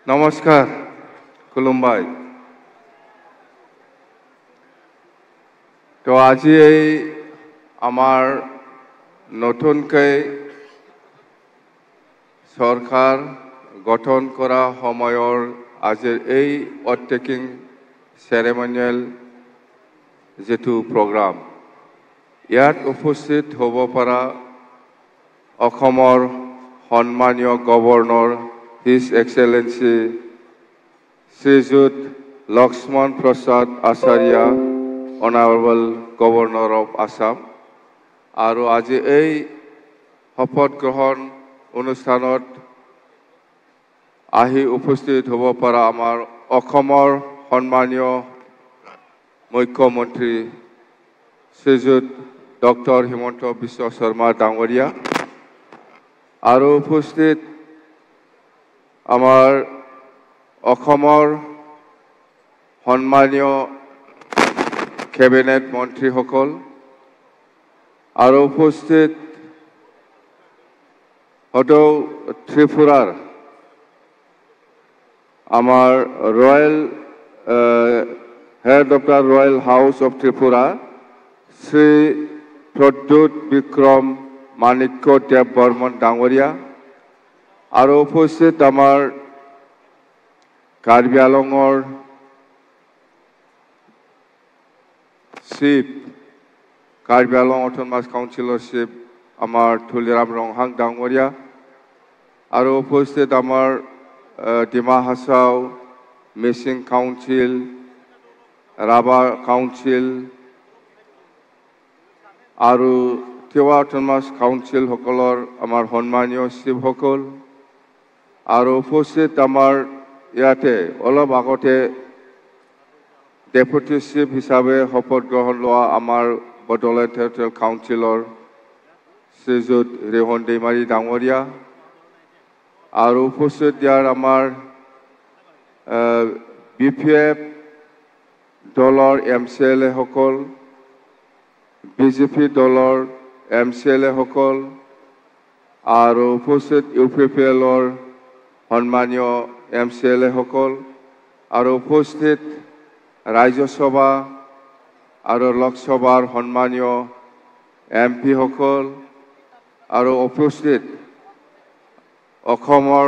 নমস্কাৰ খুলুমবাই তো আজি এই আমাৰ নতুনকৈ সৰকাৰ গঠন কৰা সময়ৰ আজিৰ এই অটেকিং সেৰেমনিয়েল যেটো প্ৰগ্ৰাম ইয়াত উপস্থিত হ'ব পৰা অসমৰ সন্মানীয় governor His Excellency Srijut Lakshman Prasad Acharya, Honorable Governor of Assam, আৰু আজি এই শপত গ্ৰহণ অনুষ্ঠানত আহি উপস্থিত হ'ব পৰা আমাৰ অসমৰ সন্মানীয় মুখ্যমন্ত্ৰী শ্ৰীযুত ডক্টৰ হিমন্ত বিশ্ব শৰ্মা ডাঙৰীয়া আৰু উপস্থিত আমাৰ অসমৰ সন্মানীয় কেবিনেট মন্ত্ৰীসকল আৰু উপস্থিত হয়তো ত্ৰিপুৰাৰ আমাৰ royal head of the royal house of Tripura Shri Pradyot Bikram Manikya Deb Barman ডাঙৰীয়া আৰু উপস্থিত আমাৰ কাৰ্বি আংলঙৰ চিফ কাৰ্বি আংলং অটোনমাস কাউন্সিলৰ চিফ আমাৰ তুলিৰাম ৰংহাং ডাঙৰীয়া আৰু উপস্থিত আমাৰ ডিমা হাছাও মিচিং কাউন্সিল ৰাভা কাউন্সিল আৰু তিৱা অটোনমাস কাউন্সিলসকলৰ আমাৰ সন্মানীয় চিফসকল আৰু উপস্থিত আমাৰ ইয়াতে অলপ আগতে ডেপুটি চিফ হিচাপে শপত গ্ৰহণ লোৱা আমাৰ বড়োলেণ্ড টেৰিটৰিয়েল কাউন্সিলৰ শ্ৰীযুত ৰেহন दैमारी ডাঙৰীয়া আৰু উপস্থিত ইয়াৰ আমাৰ BPF দলৰ MCLA সকল BJP দলৰ MCLA সকল আৰু উপস্থিত UPPLৰ সন্মানীয় MCLA সকল আৰু উপস্থিত ৰাজ্যসভা আৰু লোকসভাৰ সন্মানীয় MP সকল আৰু উপস্থিত অসমৰ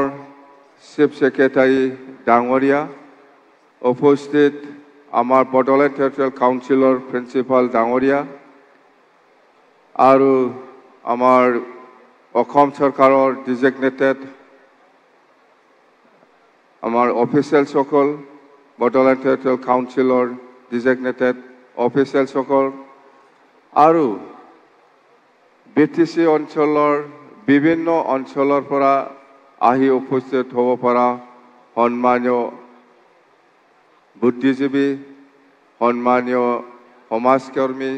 চিফ সেক্ৰেটাৰী ডাঙৰীয়া উপস্থিত আমাৰ বড়োলেণ্ড টেৰিটৰিয়েল কাউন্সিলৰ প্ৰিন্সিপাল ডাঙৰীয়া আৰু আমাৰ অসম চৰকাৰৰ ডিজিগনেটেড আমাৰ অফিচিয়েলসকল বড়োলেণ্ড টেৰিটৰিয়েল কাউন্সিলৰ ডিজিগনেটেড অফিচিয়েলসকল আৰু BTC অঞ্চলৰ বিভিন্ন অঞ্চলৰ পৰা আহি উপস্থিত হ'ব পৰা সন্মানীয় বুদ্ধিজীৱী সন্মানীয় সমাজকৰ্মী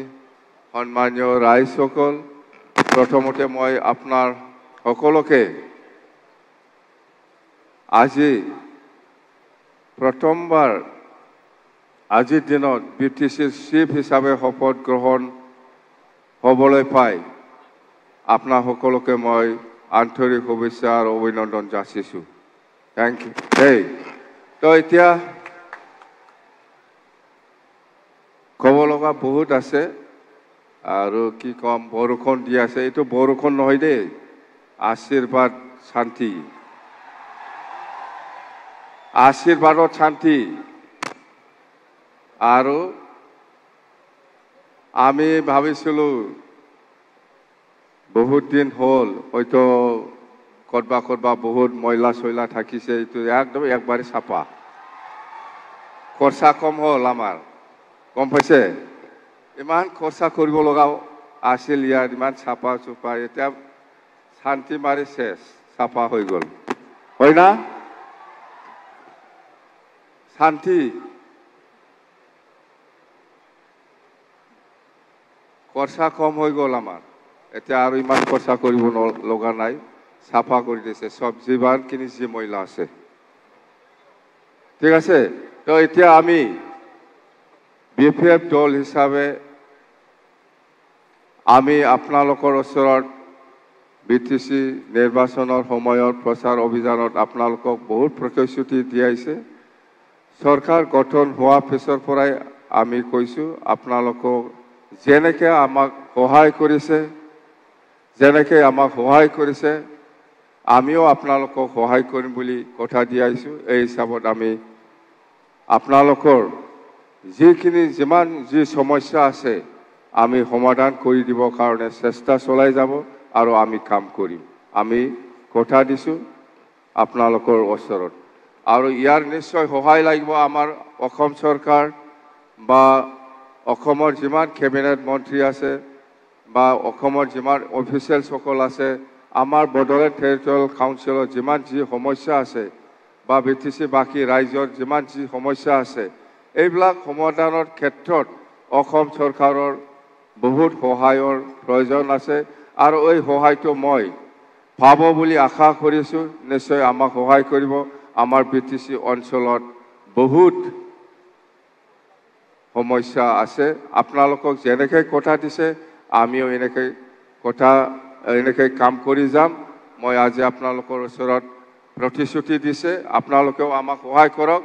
সন্মানীয় ৰাইজসকল প্ৰথমতে মই আপোনাৰ সকলোকে আজি প্ৰথমবাৰ আজিৰ দিনত BTCৰ চিফ হিচাপে শপত গ্ৰহণ হ'বলৈ পাই আপোনাৰ সকলোকে মই আন্তৰিক শুভেচ্ছা আৰু অভিনন্দন যাচিছোঁ থেংক ইউ তো এতিয়া ক'ব লগা বহুত আছে আৰু কি কম বৰষুণ দি আছে এইটো বৰষুণ নহয় দেই আশীৰ্বাদ শান্তি আশীৰ্বাদত শান্তি আৰু আমি ভাবিছিলোঁ বহুত দিন হ'ল হয়তো ক'ৰবাত বহুত ময়লা চয়লা থাকিছে এইটো একদম একবাৰে চাফা খৰচা কম হ'ল আমাৰ গম পাইছে ইমান খৰচা কৰিব লগাও আছিল ইয়াত ইমান চাফা চুফা এতিয়া শান্তি মাৰি শেষ চাফা হৈ গ'ল হয় না শান্তি খৰচা কম হৈ গ'ল আমাৰ এতিয়া আৰু ইমান খৰচা কৰিব লগা নাই চাফা কৰি দিছে সব যিমানখিনি যি ময়লা আছে ঠিক আছে তো এতিয়া আমি BPF দল হিচাপে আমি আপোনালোকৰ ওচৰত বিটিসি নিৰ্বাচনৰ সময়ত প্ৰচাৰ অভিযানত আপোনালোকক বহুত প্ৰতিশ্ৰুতি দিয়াইছে সৰকাৰ গঠন হোৱা পিছৰ পৰাই আমি কৈছো আপোনালোকক যেনেকৈ আমাক সহায় কৰিছে আমিও আপোনালোকক সহায় কৰিম বুলি কথা দিয়াইছো এই হিচাপত আমি আপোনালোকৰ যিমান সমস্যা আছে আমি সমাধান কৰি দিব কাৰণে চেষ্টা চলাই যাব আৰু আমি কাম কৰিম আমি কথা দিছো আপোনালোকৰ ওচৰত আৰু ইয়াৰ নিশ্চয় সহায় লাগিব আমাৰ অসম চৰকাৰ বা অসমৰ যিমান কেবিনেট মন্ত্ৰী আছে বা অসমৰ যিমান অফিচিয়েল সকল আছে আমাৰ বড়োলেণ্ড টেৰিটৰিয়েল কাউন্সিলৰ যিমান সমস্যা আছে বা বিটিসি বাকি ৰাজ্যৰ যিমান সমস্যা আছে এইবিলাক সমাধানৰ ক্ষেত্ৰত অসম চৰকাৰৰ বহুত সহায়ৰ প্ৰয়োজন আছে আৰু এই সহায়টো মই পাব বুলি আশা কৰিছো নিশ্চয় আমাক সহায় কৰিব আমাৰ বিটিসি অঞ্চলত বহুত সমস্যা আছে আপোনালোকক যেনেকৈ কথা দিছে আমিও এনেকৈ কাম কৰি যাম মই আজি আপোনালোকৰ ওচৰত প্ৰতিশ্ৰুতি দিছে আপোনালোকেও আমাক সহায় কৰক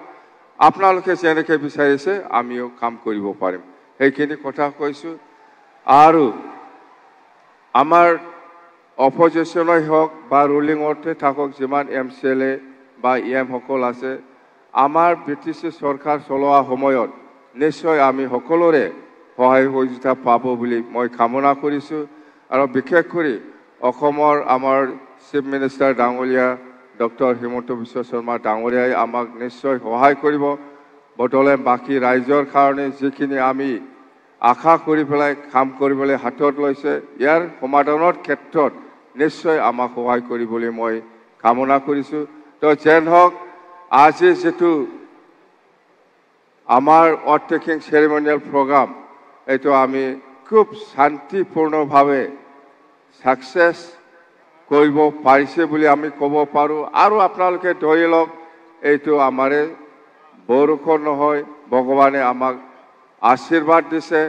আপোনালোকে যেনেকৈ বিচাৰিছে আমিও কাম কৰিব পাৰিম সেইখিনি কথা কৈছো আৰু আমাৰ অপজিশনই হওক বা ৰুলিঙতে থাকক যিমান এমচিএলএ বা ইএম সকল আছে আমাৰ বিটিসি চৰকাৰ চলোৱা সময়ত নিশ্চয় আমি সকলোৰে সহায় সহযোগিতা পাব বুলি মই কামনা কৰিছো আৰু বিশেষ কৰি অসমৰ আমাৰ চিফ মিনিষ্টাৰ ডাঙৰীয়া ডক্টৰ হিমন্ত বিশ্ব শৰ্মা ডাঙৰীয়াই আমাক নিশ্চয় সহায় কৰিব বড়োলেণ্ড বাকি ৰাজ্যৰ কাৰণে যিখিনি আমি আশা কৰি পেলাই কাম কৰিবলৈ হাতত লৈছে ইয়াৰ সমাধানৰ ক্ষেত্ৰত নিশ্চয় আমাক সহায় কৰিবলৈ মই কামনা কৰিছো তো যেন হওক আজি যেটো আমাৰ অথ টেকিং চেৰিমনিয়েল প্ৰগ্ৰাম এইটো আমি খুব শান্তিপূৰ্ণভাৱে সাকসেস কৰিব পাৰিছে বুলি আমি ক'ব পাৰো আৰু আপোনালোকে ধৰি লওক এইটো আমাৰে বৰষুণ নহয় ভগৱানে আমাক আশীৰ্বাদ দিছে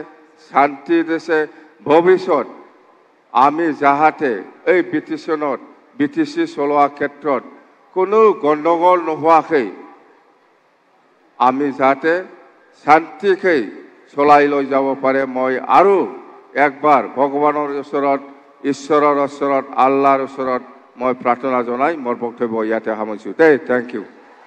শান্তি দিছে ভৱিষ্যত আমি যাহাতে এই বিটিসি চলোৱা ক্ষেত্ৰত কোনো গণ্ডগোল নোহোৱাকৈ আমি যাতে শান্তিকৈ চলাই লৈ যাব পাৰে মই আৰু একবাৰ ভগৱানৰ ওচৰত ঈশ্বৰৰ ওচৰত আল্লাহৰ ওচৰত মই প্ৰাৰ্থনা জনাই মোৰ বক্তব্য ইয়াতে সামৰিছো দেই থ্যাংক ইউ